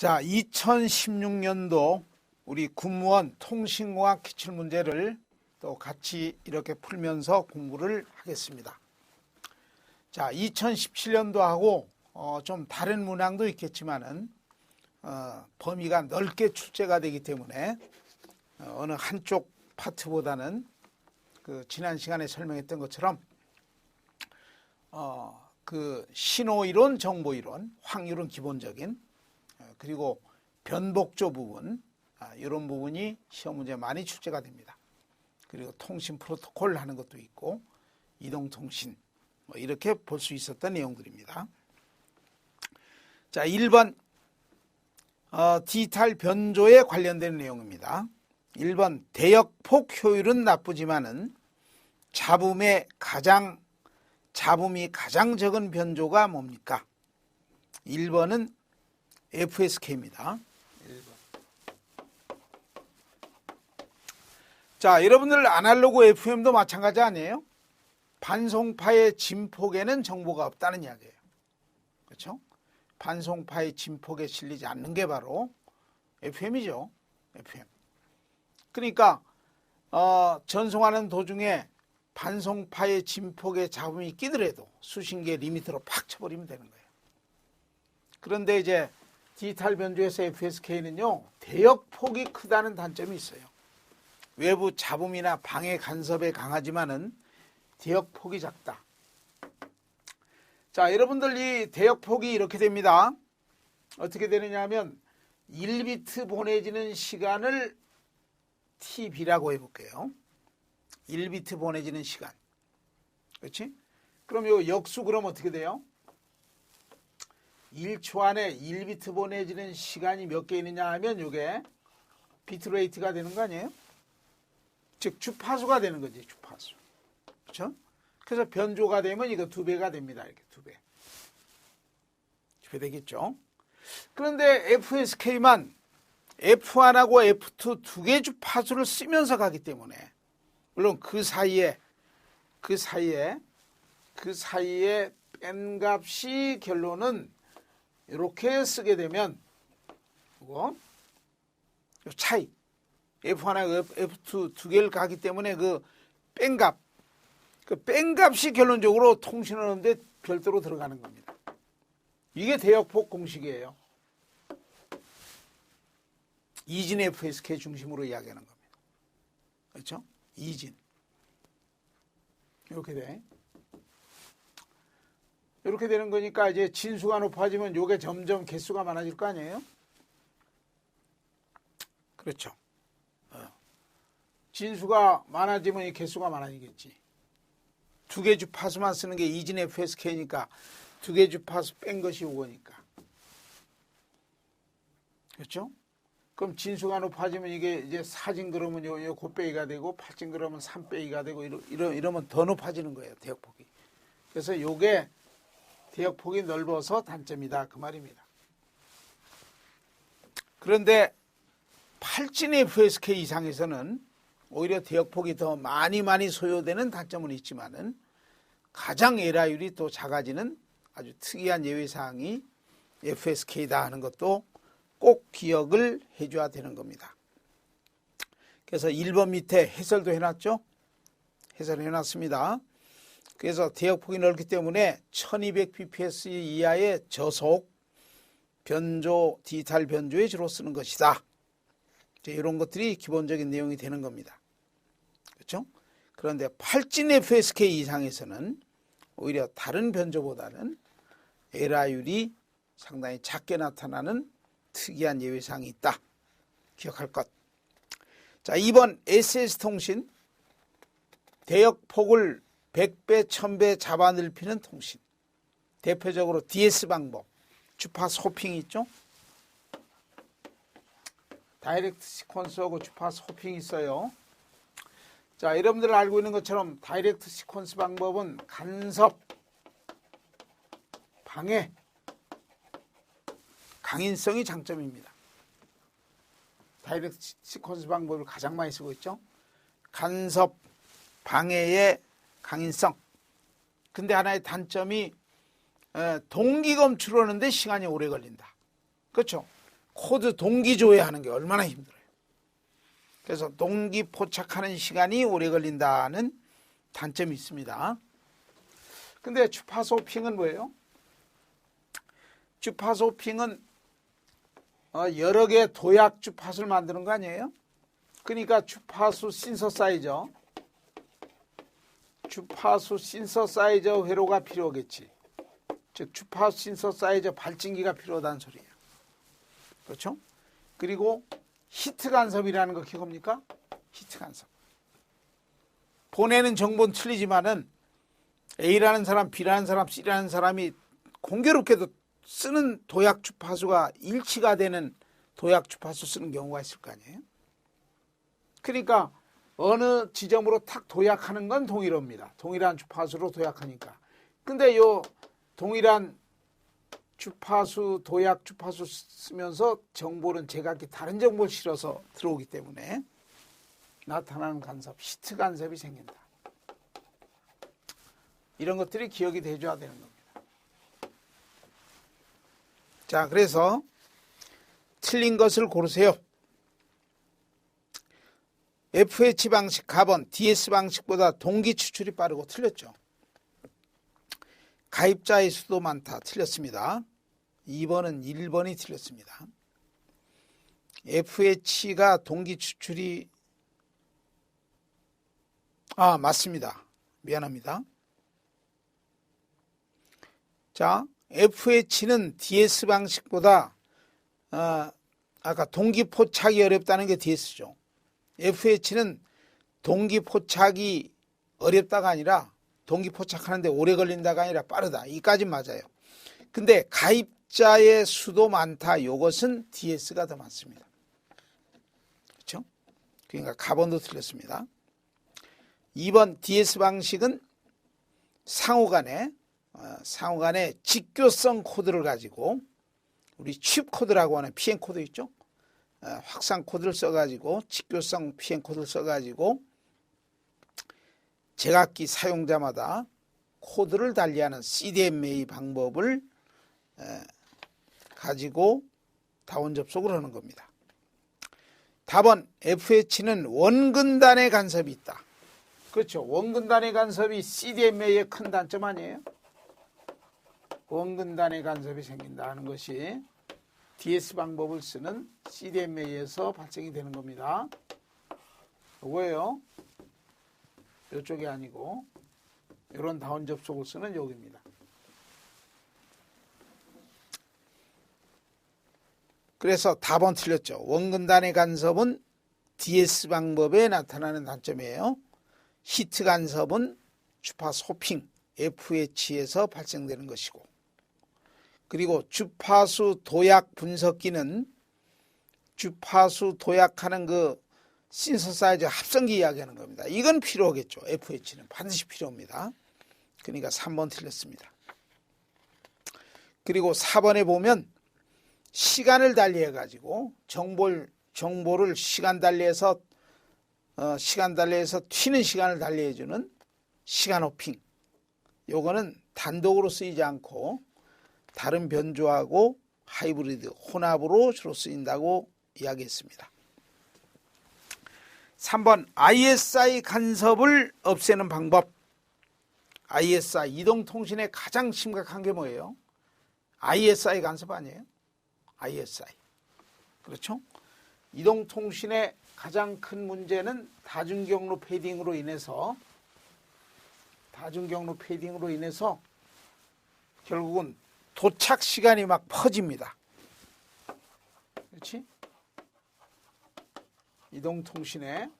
자, 2016년도 우리 군무원 통신공학 기출문제를 또 같이 이렇게 풀면서 공부를 하겠습니다. 자, 2017년도하고 좀 다른 문항도 있겠지만은 범위가 넓게 출제가 되기 때문에 어느 한쪽 파트보다는 그 지난 시간에 설명했던 것처럼 그 신호이론, 정보이론, 확률은 기본적인 그리고 변복조 부분 이런 부분이 시험 문제 많이 출제가 됩니다. 그리고 통신 프로토콜 하는 것도 있고 이동통신 뭐 이렇게 볼 수 있었던 내용들입니다. 자, 1번 디지털 변조에 관련된 내용입니다. 1번 대역폭 효율은 나쁘지만은 잡음이 가장 적은 변조가 뭡니까? 1번은 FSK입니다. 1번. 자, 여러분들 아날로그 FM도 마찬가지 아니에요? 반송파의 진폭에는 정보가 없다는 이야기예요. 그렇죠? 반송파의 진폭에 실리지 않는 게 바로 FM이죠. FM. 그러니까 전송하는 도중에 반송파의 진폭에 잡음이 끼더라도 수신기의 리미터로 팍 쳐버리면 되는 거예요. 그런데 이제 디지털 변조에서 FSK는요, 대역폭이 크다는 단점이 있어요. 외부 잡음이나 방해 간섭에 강하지만은 대역폭이 작다. 자, 여러분들 이 대역폭이 이렇게 됩니다. 어떻게 되느냐 하면 1비트 보내지는 시간을 TB라고 해볼게요. 1비트 보내지는 시간. 그렇지? 그럼 요 역수 그럼 어떻게 돼요? 1초 안에 1비트 보내지는 시간이 몇 개 있느냐 하면 이게 비트레이트가 되는 거 아니에요? 즉 주파수가 되는 거지, 주파수. 그렇죠? 그래서 변조가 되면 이거 2배가 됩니다. 이렇게 2배. 2배 되겠죠? 그런데 FSK만 F1하고 F2 두 개 주파수를 쓰면서 가기 때문에 물론 그 사이에 뺀 값이 결론은 이렇게 쓰게 되면 이거 차이 F1하고 F2 두 개를 가기 때문에 그 뺀 값이 결론적으로 통신하는데 별도로 들어가는 겁니다. 이게 대역폭 공식이에요. 이진 FSK 중심으로 이야기하는 겁니다. 그렇죠? 이진. 이렇게 돼. 이렇게 되는 거니까 이제 진수가 높아지면 요게 점점 개수가 많아질 거 아니에요? 그렇죠. 진수가 많아지면 이 개수가 많아지겠지. 두 개 주파수만 쓰는 게 이진 FSK니까 두 개 주파수 뺀 것이 오거니까. 그렇죠? 그럼 진수가 높아지면 이게 이제 4진 그러면 요 곱빼기가 되고 8진 그러면 3빼기가 되고 이러면 더 높아지는 거예요. 대역폭이. 그래서 요게 대역폭이 넓어서 단점이다. 그 말입니다. 그런데 8진 FSK 이상에서는 오히려 대역폭이 더 많이 소요되는 단점은 있지만은 가장 에러율이 또 작아지는 아주 특이한 예외사항이 FSK다 하는 것도 꼭 기억을 해줘야 되는 겁니다. 그래서 1번 밑에 해설도 해놨죠? 해설해놨습니다. 그래서 대역폭이 넓기 때문에 1200bps 이하의 저속 변조, 디지털 변조에 주로 쓰는 것이다. 이런 것들이 기본적인 내용이 되는 겁니다. 그렇죠? 그런데 8진 FSK 이상에서는 오히려 다른 변조보다는 에러율이 상당히 작게 나타나는 특이한 예외사항이 있다. 기억할 것. 자, 2번 SS통신. 대역폭을 100배, 1000배 잡아 넓히는 통신. 대표적으로 DS 방법. 주파수 호핑이 있죠? 다이렉트 시퀀스하고 주파수 호핑이 있어요. 자, 여러분들 알고 있는 것처럼 다이렉트 시퀀스 방법은 간섭, 방해, 강인성이 장점입니다. 다이렉트 시퀀스 방법을 가장 많이 쓰고 있죠. 간섭, 방해의 강인성. 근데 하나의 단점이 동기 검출하는데 시간이 오래 걸린다. 그렇죠? 코드 동기 조회하는 게 얼마나 힘들어요. 그래서 동기 포착하는 시간이 오래 걸린다는 단점이 있습니다. 근데 주파수 호핑은 뭐예요? 주파수 호핑은 여러 개의 도약 주파수를 만드는 거 아니에요? 그러니까 주파수 신서사이저 회로가 필요하겠지. 즉 주파수 신서사이저 발진기가 필요하다는 소리예요. 그렇죠? 그리고 히트 간섭이라는 거 기억합니까? 히트 간섭. 보내는 정보는 틀리지만은 A라는 사람, B라는 사람, C라는 사람이 공교롭게도 쓰는 도약 주파수가 일치가 되는 도약 주파수 쓰는 경우가 있을 거 아니에요? 그러니까 어느 지점으로 탁 도약하는 건 동일합니다. 동일한 주파수로 도약하니까. 근데 요 동일한 주파수, 도약 주파수 쓰면서 정보는 제각기 다른 정보를 실어서 들어오기 때문에 나타나는 간섭, 히트 간섭이 생긴다. 이런 것들이 기억이 돼줘야 되는 겁니다. 자, 그래서 틀린 것을 고르세요. FH 방식 가번 DS 방식보다 동기 추출이 빠르고 틀렸죠. 가입자의 수도 많다 틀렸습니다. 2번은 1번이 틀렸습니다. FH가 동기 추출이 맞습니다. 미안합니다. 자, FH는 DS 방식보다 아까 동기 포착이 어렵다는 게 DS죠. FH는 동기 포착이 어렵다가 아니라 동기 포착하는데 오래 걸린다가 아니라 빠르다. 이까진 맞아요. 근데 가입자의 수도 많다. 이것은 DS가 더 많습니다. 그렇죠? 그러니까 가번도 틀렸습니다. 2번 DS 방식은 상호간에 직교성 코드를 가지고 우리 칩 코드라고 하는 PN 코드 있죠? 확산 코드를 써가지고 직교성 PN 코드를 써가지고 제각기 사용자마다 코드를 달리하는 CDMA 방법을 가지고 다원 접속을 하는 겁니다. 답은 FH는 원근단의 간섭이 있다. 그렇죠. 원근단의 간섭이 CDMA의 큰 단점 아니에요? 원근단의 간섭이 생긴다는 것이 DS 방법을 쓰는 CDMA에서 발생이 되는 겁니다. 이거예요. 이쪽이 아니고 이런 다운 접속을 쓰는 여기입니다. 그래서 답은 틀렸죠. 원근단의 간섭은 DS 방법에 나타나는 단점이에요. 히트 간섭은 주파수 호핑 FH에서 발생되는 것이고, 그리고 주파수 도약 분석기는 주파수 도약하는 그 신서사이저 합성기 이야기하는 겁니다. 이건 필요하겠죠. FH는 반드시 필요합니다. 그러니까 3번 틀렸습니다. 그리고 4번에 보면 시간을 달리해 가지고 정보를 시간 달리해서 튀는 시간을 달리해 주는 시간 호핑. 요거는 단독으로 쓰이지 않고 다른 변조하고 하이브리드 혼합으로 주로 쓰인다고 이야기했습니다. 3번 ISI 간섭을 없애는 방법. ISI 이동통신의 가장 심각한 게 뭐예요? ISI 간섭 아니에요? ISI. 그렇죠? 이동통신의 가장 큰 문제는 다중경로 패딩으로 인해서 결국은 도착 시간이 막 퍼집니다. 그렇지? 이동통신의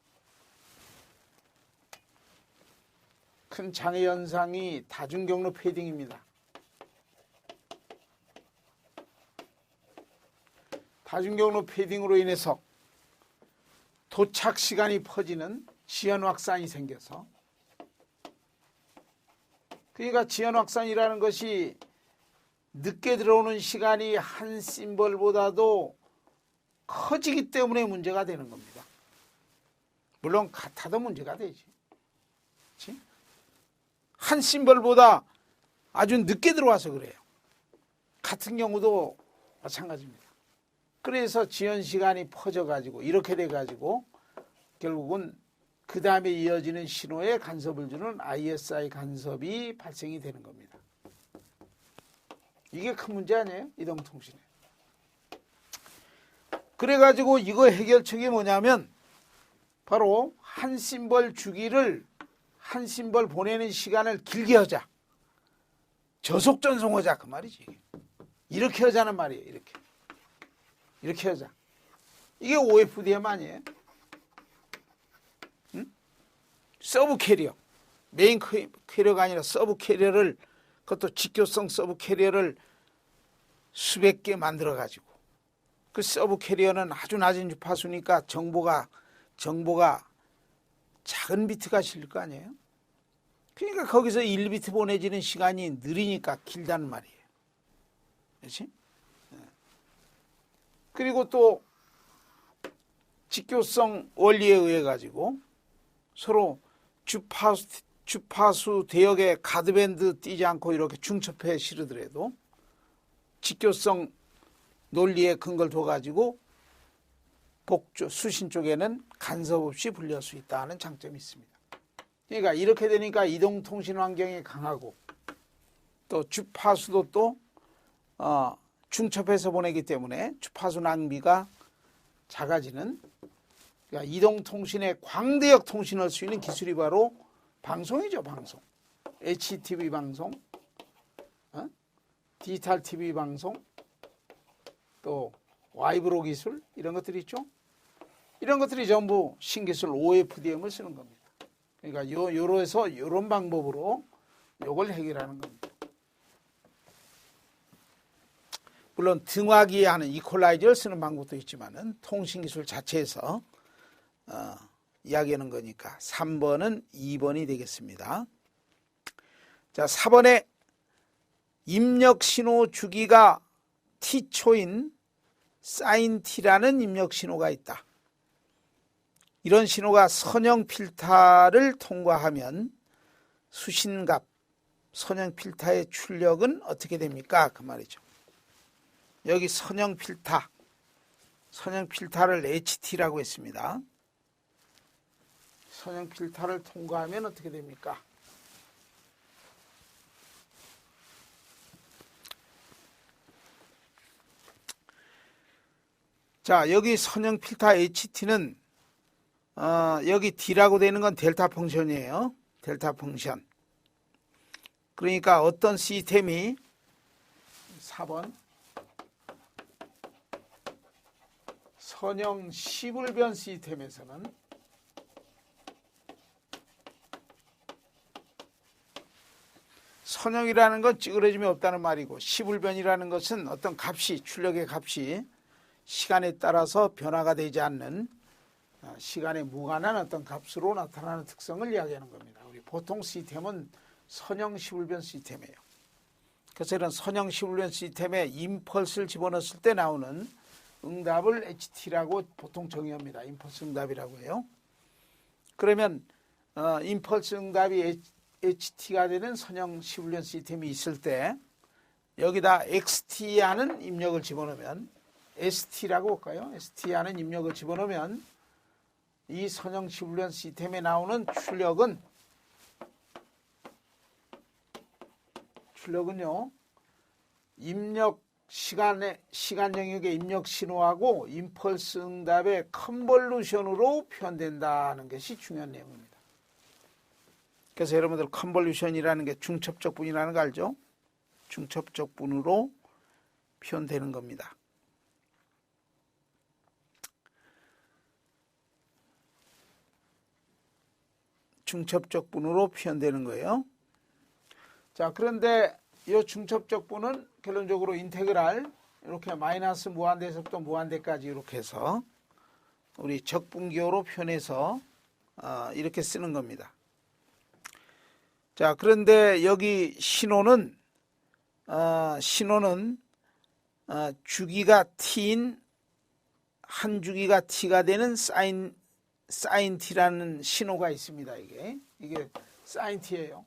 큰 장애 현상이 다중경로 패딩입니다. 다중경로 패딩으로 인해서 도착 시간이 퍼지는 지연 확산이 생겨서, 그러니까 지연 확산이라는 것이 늦게 들어오는 시간이 한 심벌보다도 커지기 때문에 문제가 되는 겁니다. 물론 같아도 문제가 되지. 그렇지? 한 심벌보다 아주 늦게 들어와서 그래요. 같은 경우도 마찬가지입니다. 그래서 지연 시간이 퍼져가지고 이렇게 돼가지고 결국은 그 다음에 이어지는 신호에 간섭을 주는 ISI 간섭이 발생이 되는 겁니다. 이게 큰 문제 아니에요? 이동통신에. 그래가지고 이거 해결책이 뭐냐면 바로 한 심벌 주기를 한 심벌 보내는 시간을 길게 하자. 저속 전송하자 그 말이지. 이렇게 하자는 말이에요. 이렇게 하자. 이게 OFDM 아니에요? 응? 서브 캐리어. 메인 캐리어가 아니라 서브 캐리어를 그것도 직교성 서브 캐리어를 수백 개 만들어 가지고 그 서브 캐리어는 아주 낮은 주파수니까 정보가 작은 비트가 실릴 거 아니에요? 그러니까 거기서 1비트 보내지는 시간이 느리니까 길다는 말이에요. 그렇지? 그리고 또 직교성 원리에 의해 가지고 서로 주파수 대역에 가드밴드 띄지 않고 이렇게 중첩해 실으더라도 직교성 논리에 근거를 둬가지고 수신 쪽에는 간섭 없이 분리할 수 있다는 장점이 있습니다. 그러니까 이렇게 되니까 이동통신 환경이 강하고 또 주파수도 또 중첩해서 보내기 때문에 주파수 낭비가 작아지는, 그러니까 이동통신의 광대역 통신할 수 있는 기술이 바로 방송이죠. 방송. HTV 방송, 디지털 TV 방송, 또 와이브로 기술 이런 것들이 있죠. 이런 것들이 전부 신기술 OFDM을 쓰는 겁니다. 그러니까 요런 방법으로 요걸 해결하는 겁니다. 물론 등하기 하는 이퀄라이저를 쓰는 방법도 있지만은 통신기술 자체에서 이야기하는 거니까 3번은 2번이 되겠습니다. 자, 4번에 입력신호 주기가 T초인 사인 T라는 입력신호가 있다. 이런 신호가 선형 필터를 통과하면 수신값, 선형 필터의 출력은 어떻게 됩니까? 그 말이죠. 여기 선형 필터를 HT라고 했습니다. 선형 필터를 통과하면 어떻게 됩니까? 자, 여기 선형 필터 HT는 여기 D라고 되는 건 델타 펑션이에요. 델타 펑션. 그러니까 어떤 시스템이 4번 선형 시불변 시스템에서는 선형이라는 건 찌그러짐이 없다는 말이고 시불변이라는 것은 어떤 값이, 출력의 값이 시간에 따라서 변화가 되지 않는 시간에 무관한 어떤 값으로 나타나는 특성을 이야기하는 겁니다. 우리 보통 시스템은 선형 시불변 시스템이에요. 그래서 이런 선형 시불변 시스템에 임펄스를 집어넣었을 때 나오는 응답을 HT라고 보통 정의합니다. 임펄스 응답이라고 해요. 그러면 임펄스 응답이 HT가 되는 선형 시불변 시스템이 있을 때 여기다 XT 하는 입력을 집어넣으면 ST라고 볼까요? ST 하는 입력을 집어넣으면 이 선형 시불변 시스템에 나오는 출력은요 입력 시간 영역의 입력 신호하고 임펄스 응답의 컨볼루션으로 표현된다는 것이 중요한 내용입니다. 그래서 여러분들 컨볼루션이라는 게 중첩적 분이라는 거 알죠? 중첩적 분으로 표현되는 겁니다. 중첩적 분으로 표현되는 거예요. 자, 그런데 이 중첩적 분은 결론적으로 인테그랄 이렇게 마이너스 무한대에서부터 무한대까지 이렇게 해서 우리 적분기호로 표현해서 이렇게 쓰는 겁니다. 자, 그런데 여기 신호는 주기가 T인 한 주기가 T가 되는 사인 T라는 신호가 있습니다. 이게 사인 T예요.